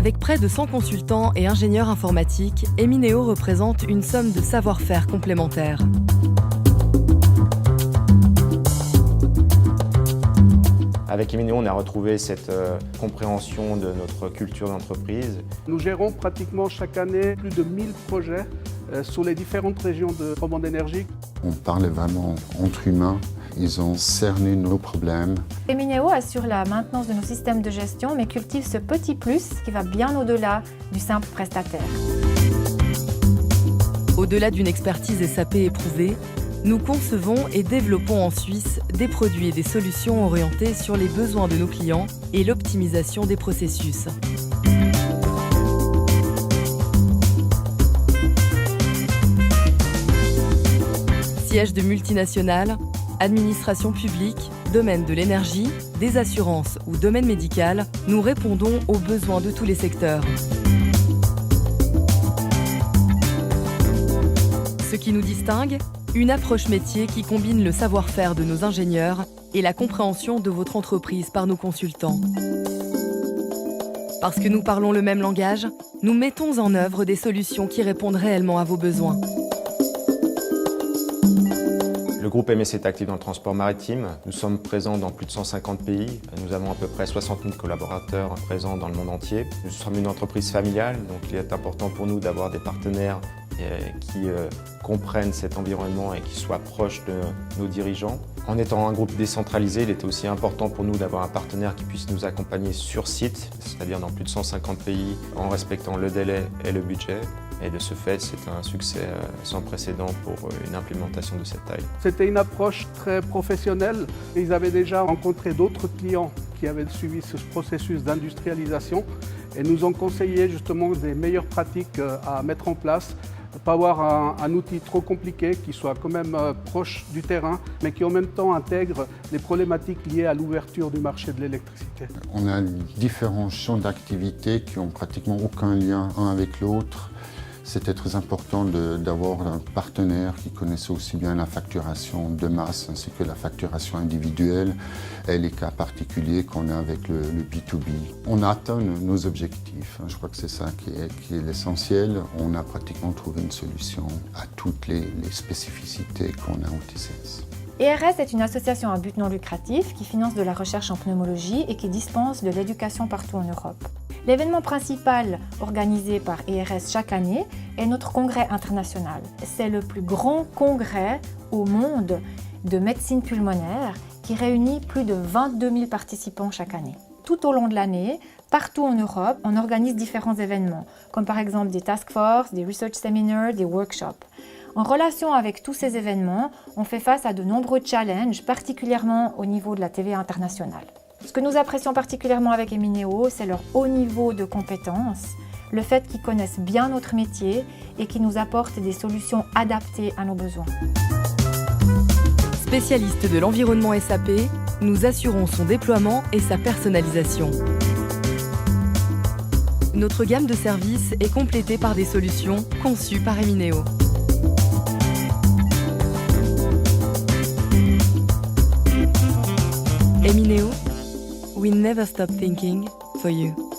Avec près de 100 consultants et ingénieurs informatiques, Emineo représente une somme de savoir-faire complémentaires. Avec Emineo, on a retrouvé cette compréhension de notre culture d'entreprise. Nous gérons pratiquement chaque année plus de 1000 projets sur les différentes régions de Romande Énergie. On parle vraiment entre humains. Ils ont cerné nos problèmes. Emineo assure la maintenance de nos systèmes de gestion, mais cultive ce petit plus qui va bien au-delà du simple prestataire. Au-delà d'une expertise SAP éprouvée, nous concevons et développons en Suisse des produits et des solutions orientées sur les besoins de nos clients et l'optimisation des processus. Siège de multinationales, administration publique, domaine de l'énergie, des assurances ou domaine médical, nous répondons aux besoins de tous les secteurs. Ce qui nous distingue, une approche métier qui combine le savoir-faire de nos ingénieurs et la compréhension de votre entreprise par nos consultants. Parce que nous parlons le même langage, nous mettons en œuvre des solutions qui répondent réellement à vos besoins. Le groupe MSC est actif dans le transport maritime. Nous sommes présents dans plus de 150 pays. Nous avons à peu près 60 000 collaborateurs présents dans le monde entier. Nous sommes une entreprise familiale, donc il est important pour nous d'avoir des partenaires qui comprennent cet environnement et qui soient proches de nos dirigeants. En étant un groupe décentralisé, il était aussi important pour nous d'avoir un partenaire qui puisse nous accompagner sur site, c'est-à-dire dans plus de 150 pays, en respectant le délai et le budget. Et de ce fait, c'est un succès sans précédent pour une implémentation de cette taille. C'était une approche très professionnelle. Ils avaient déjà rencontré d'autres clients qui avaient suivi ce processus d'industrialisation et nous ont conseillé justement des meilleures pratiques à mettre en place. Pas avoir un outil trop compliqué qui soit quand même proche du terrain, mais qui en même temps intègre les problématiques liées à l'ouverture du marché de l'électricité. On a différents champs d'activité qui n'ont pratiquement aucun lien un avec l'autre. C'était très important d'avoir un partenaire qui connaissait aussi bien la facturation de masse ainsi que la facturation individuelle et les cas particuliers qu'on a avec le B2B. On a atteint nos objectifs. Je crois que c'est ça qui est l'essentiel. On a pratiquement trouvé une solution à toutes les spécificités qu'on a au TCS. ERS est une association à but non lucratif qui finance de la recherche en pneumologie et qui dispense de l'éducation partout en Europe. L'événement principal organisé par ERS chaque année est notre congrès international. C'est le plus grand congrès au monde de médecine pulmonaire qui réunit plus de 22 000 participants chaque année. Tout au long de l'année, partout en Europe, on organise différents événements, comme par exemple des task force, des research seminars, des workshops. En relation avec tous ces événements, on fait face à de nombreux challenges, particulièrement au niveau de la TVA internationale. Ce que nous apprécions particulièrement avec Emineo, c'est leur haut niveau de compétences, le fait qu'ils connaissent bien notre métier et qu'ils nous apportent des solutions adaptées à nos besoins. Spécialistes de l'environnement SAP, nous assurons son déploiement et sa personnalisation. Notre gamme de services est complétée par des solutions conçues par Emineo. Emineo, we never stop thinking for you.